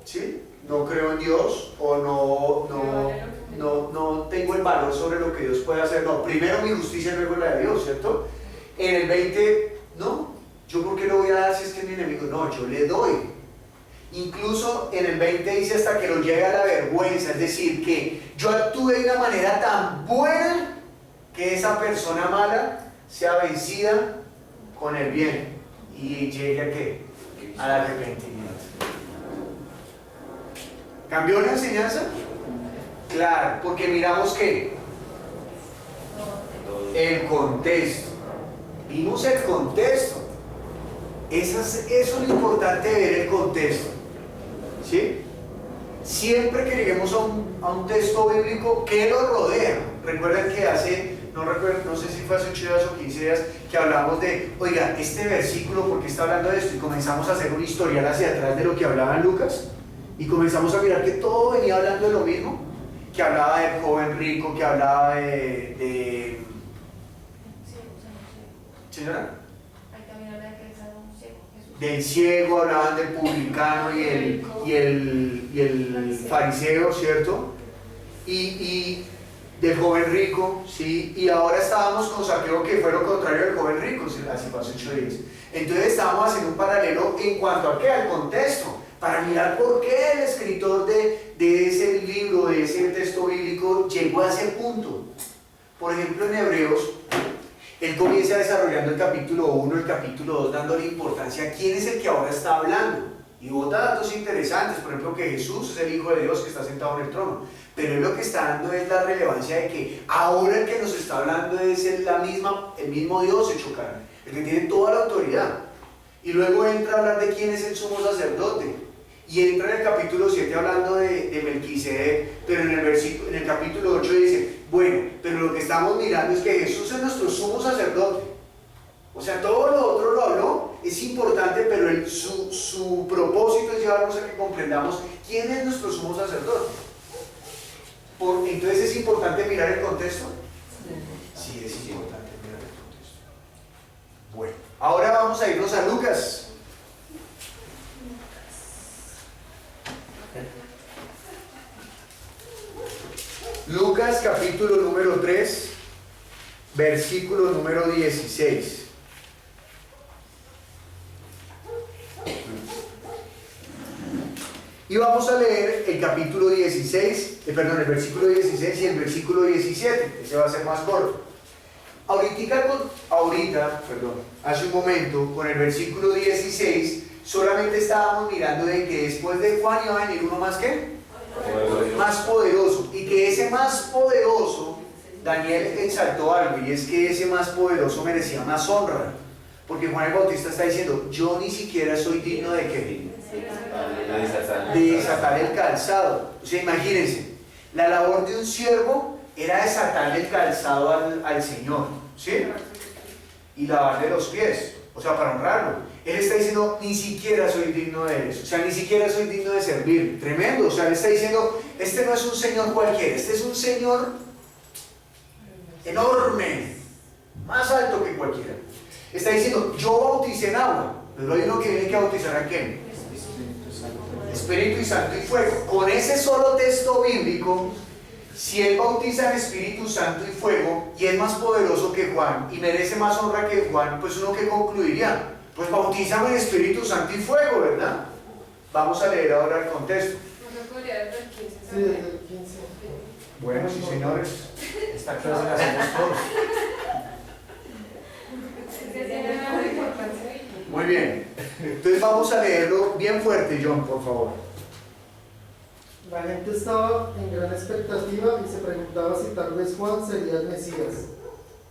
¿sí? No creo en Dios o no tengo el valor sobre lo que Dios puede hacer. No, primero mi justicia, luego la de Dios, ¿cierto? En el 20, no, yo ¿por qué le voy a dar si es que es mi enemigo? No, yo le doy. Incluso en el 20 dice hasta que lo lleve a la vergüenza, es decir, que yo actúe de una manera tan buena que esa persona mala sea vencida con el bien y llegue a ¿qué? Al arrepentimiento. ¿Cambió la enseñanza? Claro, porque miramos que el contexto. Vimos el contexto. Eso es lo importante de ver el contexto. ¿Sí? Siempre que lleguemos a un texto bíblico, ¿qué lo rodea? Recuerden que no sé si fue hace 8 días o 15 días, que hablamos de, oiga, este versículo, ¿por qué está hablando de esto? Y comenzamos a hacer un historial hacia atrás de lo que hablaba Lucas. Y comenzamos a mirar que todo venía hablando de lo mismo, que hablaba del joven rico, que hablaba de... ¿Señora? Del ciego, hablaban del publicano y el fariseo, ¿cierto? Y del joven rico, ¿sí? Y ahora estábamos con Saqueo, que fue lo contrario del joven rico, así pasó 8 días. Entonces estábamos haciendo un paralelo en cuanto a ¿qué? Al contexto, para mirar por qué el escritor de ese libro, de ese texto bíblico, llegó a ese punto. Por ejemplo, en Hebreos, él comienza desarrollando el capítulo 1, el capítulo 2, dándole importancia a quién es el que ahora está hablando. Y bota datos interesantes, por ejemplo, que Jesús es el Hijo de Dios que está sentado en el trono. Pero él lo que está dando es la relevancia de que ahora el que nos está hablando es el mismo Dios hecho carne, el que tiene toda la autoridad. Y luego entra a hablar de quién es el sumo sacerdote. Y entra en el capítulo 7 hablando de Melquisedec, pero en el capítulo 8 dice, bueno, pero lo que estamos mirando es que Jesús es nuestro sumo sacerdote. O sea, todo lo otro lo habló, es importante, pero su propósito es llevarnos a que comprendamos quién es nuestro sumo sacerdote. Entonces, ¿es importante mirar el contexto? Sí, es importante mirar el contexto. Bueno, ahora vamos a irnos a Lucas. Lucas capítulo número 3, versículo número 16. Y vamos a leer el capítulo 16, el versículo 16 y el versículo 17. Ese va a ser más corto. Hace un momento, con el versículo 16, solamente estábamos mirando de que después de Juan iba a venir uno más que más poderoso, y que ese más poderoso, Daniel exaltó algo, y es que ese más poderoso merecía más honra, porque Juan el Bautista está diciendo, yo ni siquiera soy digno de ¿qué? De desatar el calzado. O sea, imagínense, la labor de un siervo era desatar el calzado al Señor, ¿sí? Y lavarle los pies, o sea, para honrarlo. Él está diciendo, ni siquiera soy digno de eso, o sea, ni siquiera soy digno de servir. Tremendo, o sea, él está diciendo, este no es un Señor cualquiera, este es un Señor enorme, más alto que cualquiera. Está diciendo, yo bauticé en agua, pero hay uno que viene que bautizar a quién? Espíritu y Santo y fuego. Con ese solo texto bíblico, si él bautiza en Espíritu Santo y fuego y es más poderoso que Juan y merece más honra que Juan, pues uno que concluiría, pues bautízame en Espíritu Santo y fuego, ¿verdad? Vamos a leer ahora el contexto. ¿No podría desde el 15? Sí, desde el 15. Bueno, sí señores, esta clase la hacemos todos. Muy bien, entonces vamos a leerlo bien fuerte, John, por favor. La gente estaba en gran expectativa y se preguntaba si tal vez Juan sería el Mesías.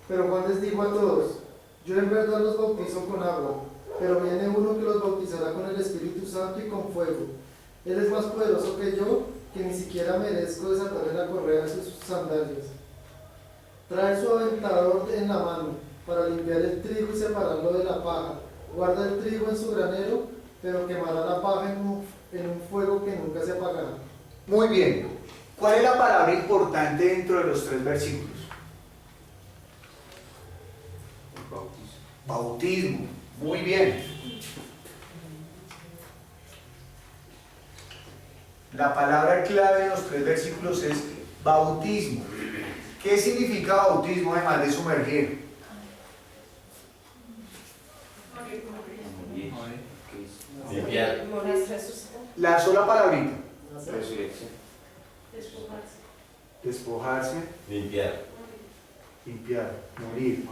Pero Juan les dijo a todos, yo en verdad los bautizo con agua, pero viene uno que los bautizará con el Espíritu Santo y con fuego. Él es más poderoso que yo, que ni siquiera merezco desatarle la correa de sus sandalias. Trae su aventador en la mano, para limpiar el trigo y separarlo de la paja. Guarda el trigo en su granero, pero quemará la paja en un fuego que nunca se apagará. Muy bien. ¿Cuál es la palabra importante dentro de los 3 versículos? Bautismo. Muy bien. La palabra clave en los 3 versículos es bautismo. ¿Qué significa bautismo además de sumergir? Limpiar. La sola palabrita. Resurrección. Despojarse. Limpiar. Limpiar. Morir.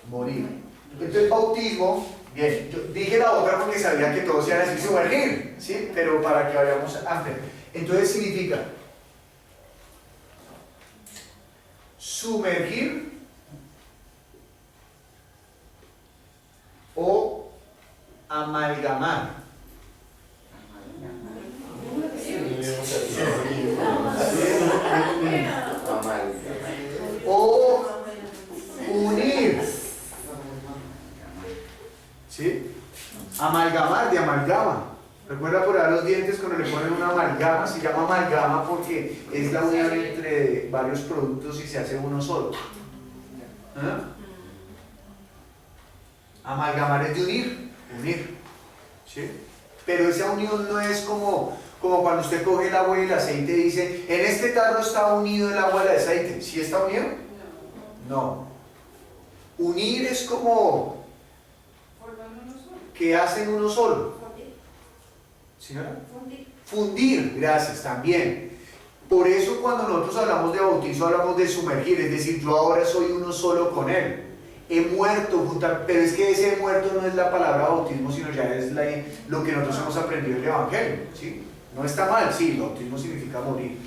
Morir. Entonces bautismo, bien, yo dije la otra porque sabía que todos iban a decir sumergir, ¿sí? Pero para que vayamos a ver. Entonces significa sumergir o amalgamar. O unir. ¿Sí? Amalgamar, de amalgama. Recuerda por ahí los dientes cuando le ponen una amalgama, se llama amalgama porque es la unión entre varios productos y se hace uno solo. ¿Ah? Amalgamar es de unir, unir. ¿Sí? Pero esa unión no es como cuando usted coge el agua y el aceite y dice, en este tarro está unido el agua y el aceite. ¿Sí está unido? No. Unir es como que hacen uno solo. ¿Señora? Fundir, gracias, también. Por eso cuando nosotros hablamos de bautizo hablamos de sumergir, es decir, yo ahora soy uno solo con Él. He muerto, pero es que ese muerto no es la palabra bautismo, sino ya es lo que nosotros hemos aprendido en el Evangelio, ¿sí? No está mal, sí, el bautismo significa morir,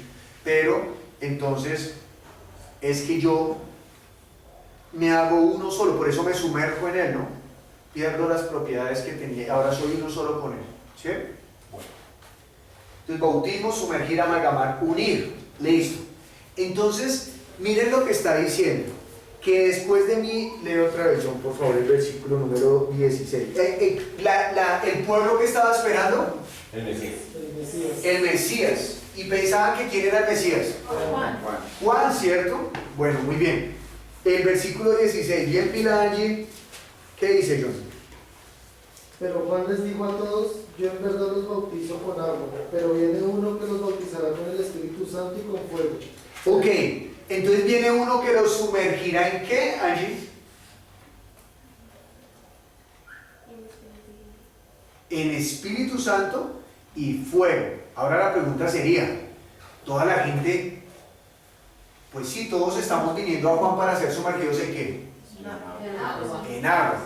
pero entonces es que yo me hago uno solo, por eso me sumerjo en Él, ¿no? Pierdo las propiedades que tenía, ahora soy uno solo con Él, ¿sí? Bueno. Entonces, bautismo, sumergir, amalgamar, unir, listo. Entonces, miren lo que está diciendo, que después de mí, leo otra vez, John, por favor, el versículo número 16. ¿El pueblo que estaba esperando? El Mesías. El Mesías. Y pensaban que quién era el Mesías. Juan, ¿cierto? Bueno, muy bien. El versículo 16, bien Pilangi, ¿qué dice John? Pero Juan les dijo a todos, yo en verdad los bautizo con agua, pero viene uno que los bautizará con el Espíritu Santo y con fuego. Ok, entonces viene uno que los sumergirá ¿en qué, Angie? En Espíritu Santo y fuego. Ahora la pregunta sería, toda la gente, pues sí, todos estamos viniendo a Juan para ser sumergidos ¿en qué? En agua.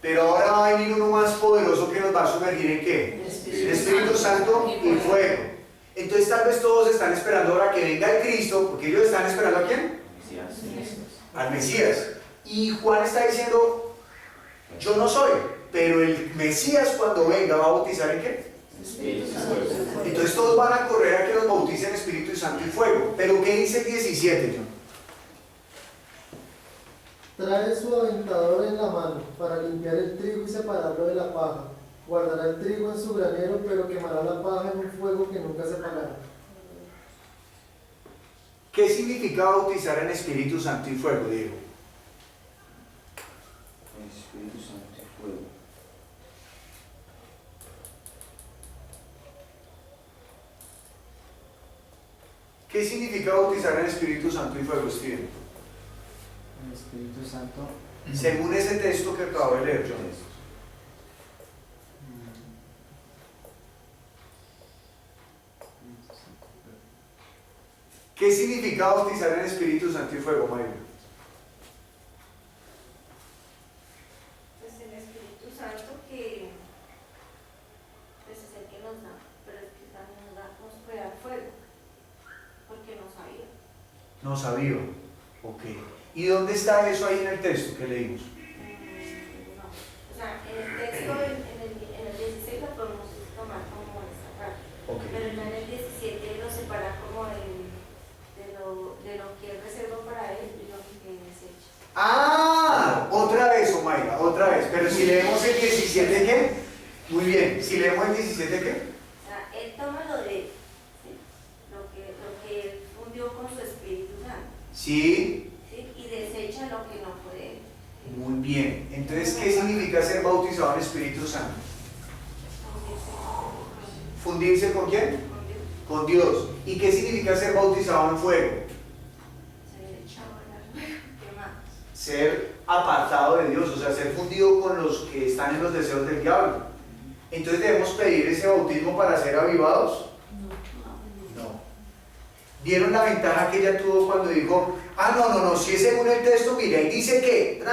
Pero ahora va a venir uno más poderoso que nos va a sumergir ¿en qué? El Espíritu Santo y fuego. Entonces tal vez todos están esperando ahora que venga el Cristo, porque ellos están esperando ¿a quién? Al Mesías. Y Juan está diciendo, yo no soy, pero el Mesías cuando venga va a bautizar ¿en qué? Entonces todos van a correr a que los bauticen Espíritu Santo y fuego. Pero ¿qué dice el 17, John? Trae su aventador en la mano para limpiar el trigo y separarlo de la paja. Guardará el trigo en su granero, pero quemará la paja en un fuego que nunca se apagará. ¿Qué significa bautizar en Espíritu Santo y fuego, Diego? Espíritu Santo y fuego. ¿Qué significa bautizar en Espíritu Santo y fuego, Steven? El Espíritu Santo. Según ese texto que acabo de leer, John. ¿Qué significa bautizar en Espíritu Santo y fuego, María? Pues el Espíritu Santo que pues es el que nos da, pero es que también nos puede dar fuego, porque no sabía. No sabía. Ok. ¿Y dónde está eso ahí en el texto que leímos? No. O sea, en el texto Ah, otra vez, Omaira, otra vez. Pero si leemos el 17, ¿qué? Muy bien. Si leemos el 17, ¿qué? O sea, él toma lo de lo que él fundió con su Espíritu Santo. Sí. ¿Sí? Y desecha lo que no puede. Muy bien. Entonces, ¿qué significa ser bautizado en Espíritu Santo? ¿Fundirse con quién? Con Dios. ¿Y qué significa ser bautizado en fuego? Ser apartado de Dios, o sea, ser fundido con los que están en los deseos del diablo. Entonces, ¿debemos pedir ese bautismo para ser avivados? No. ¿Vieron la ventaja que ella tuvo cuando dijo, no, si es según el texto, mira, y dice que,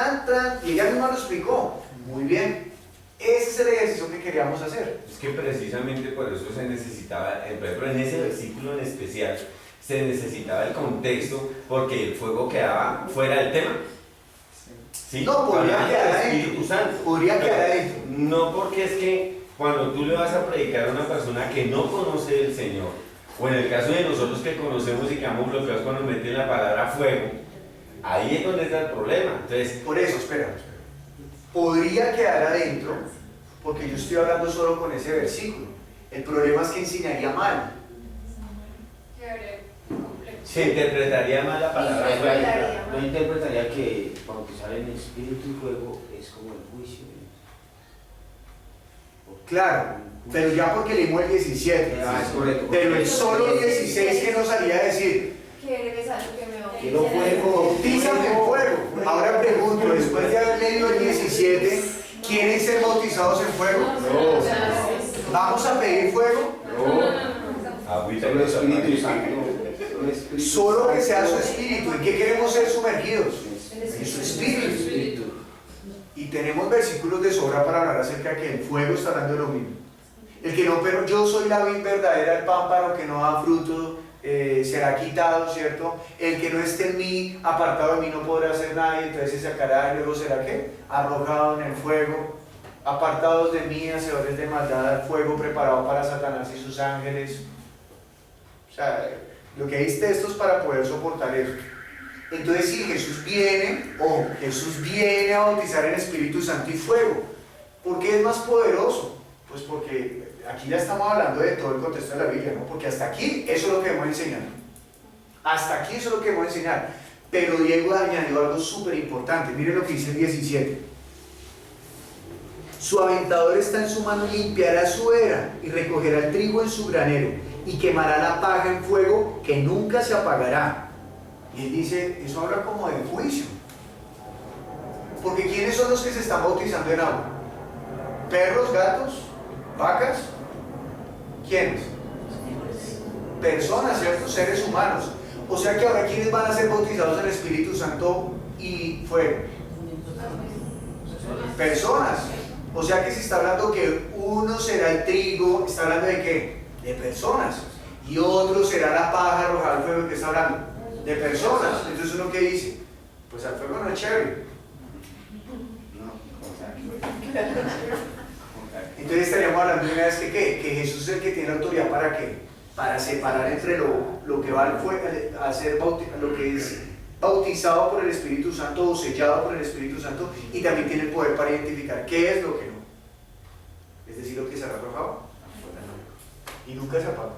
y ella misma lo explicó? Muy bien. Ese es el ejercicio que queríamos hacer. Es que precisamente por eso se necesitaba, por ejemplo, en ese versículo en especial, se necesitaba el contexto porque el fuego quedaba fuera del tema. ¿Sí? No, podría quedar Espíritu Santo. Podría quedar adentro. No, porque es que cuando tú le vas a predicar a una persona que no conoce del Señor, o en el caso de nosotros que conocemos y quedamos bloqueados cuando meten la palabra fuego, ahí es donde está el problema. Entonces, por eso, espera. Podría quedar adentro, porque yo estoy hablando solo con ese versículo. El problema es que enseñaría mal. se interpretaría mal la palabra fuego. No interpretaría que bautizar en espíritu y fuego es como el juicio. Claro, pero ya porque leímos el 17, es correcto. pero el solo 16 que nos haría decir, quiero fuego, bautízame en fuego. Ahora pregunto, después de haber leído el 17, ¿quieren ser bautizados en fuego? No. ¿Vamos a pedir fuego? No. Agüita con el Espíritu Santo. Solo que sea su espíritu. ¿En qué queremos ser sumergidos? En su espíritu. Y tenemos versículos de sobra para hablar acerca de que el fuego está hablando de lo mismo. El que no, pero yo soy la vid verdadera, el pámpano que no da fruto, será quitado, ¿cierto? El que no esté en mí, apartado de mí, no podrá hacer nada, y entonces se sacará y luego será ¿qué? Arrojado en el fuego. Apartados de mí, hacedores de maldad, al fuego preparado para Satanás y sus ángeles. O sea, lo que hay es textos para poder soportar eso. Entonces, si Jesús viene a bautizar en Espíritu Santo y fuego, ¿por qué es más poderoso? Pues porque aquí ya estamos hablando de todo el contexto de la Biblia, ¿no? Porque hasta aquí eso es lo que debemos enseñar. Hasta aquí eso es lo que debemos enseñar. Pero Diego añadió algo súper importante. Miren lo que dice el 17. Su aventador está en su mano, limpiará su era y recogerá el trigo en su granero y quemará la paja en fuego que nunca se apagará. Y él dice, eso habla como de juicio. Porque ¿quiénes son los que se están bautizando en agua? ¿Perros, gatos, vacas? ¿Quiénes? Personas, ¿cierto? Seres humanos. O sea que ahora ¿quiénes van a ser bautizados en el Espíritu Santo y fuego? Personas. O sea que se está hablando que uno será el trigo, ¿está hablando de qué? De personas. Y otro será la paja arrojada al fuego, que está hablando de personas. Entonces uno que dice, pues al fuego no es chévere. Entonces estaríamos hablando de una vez que ¿qué? Que Jesús es el que tiene la autoridad para ¿qué? Para separar entre lo que va al fuego, a ser lo que es bautizado por el Espíritu Santo o sellado por el Espíritu Santo, y también tiene el poder para identificar qué es lo que no. Es decir, lo que será arrojado y nunca se apaga.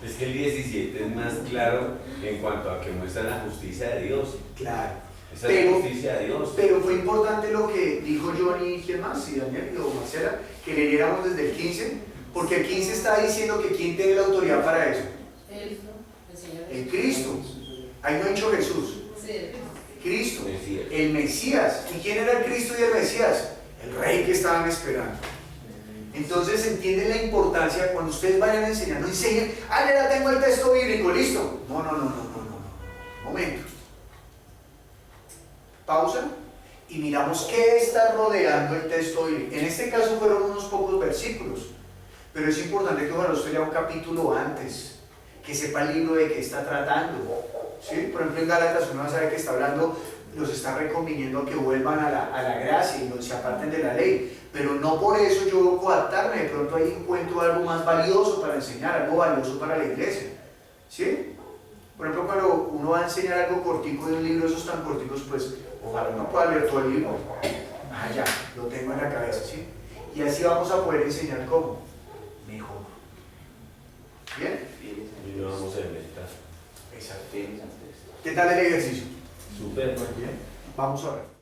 Es que el 17 es más claro en cuanto a que muestra la justicia de Dios. Claro. Esa es la justicia de Dios. Pero fue importante lo que dijo Johnny, ¿quién más? Y Daniel o Marcela, que leyéramos desde el 15, porque el 15 está diciendo que ¿quién tiene la autoridad para eso? El Cristo. Ahí no ha dicho Jesús. Cristo, el Mesías. ¿Y quién era el Cristo y el Mesías? El rey que estaban esperando. Entonces entienden la importancia cuando ustedes vayan a enseñar, no enseñen, ya tengo el texto bíblico, listo. No. Momento. Pausa y miramos qué está rodeando el texto bíblico. En este caso fueron unos pocos versículos, pero es importante que ojalá usted lea un capítulo antes, que sepa el libro de qué está tratando. ¿Sí? Por ejemplo, en Gálatas uno sabe que está hablando, los está reconviniendo a que vuelvan a la gracia y no se aparten de la ley. Pero no por eso yo voy a coartarme, de pronto ahí encuentro algo más valioso para enseñar, algo valioso para la iglesia. ¿Sí? Por ejemplo, uno va a enseñar algo cortico de un libro, esos tan corticos, pues ojalá uno pueda leer todo el libro. Ah, ya, lo tengo en la cabeza, ¿sí? Y así vamos a poder enseñar cómo. Mejor. ¿Bien? Y no vamos a inventar. Exacto. ¿Qué tal el ejercicio? Súper. Muy bien. Vamos a ver.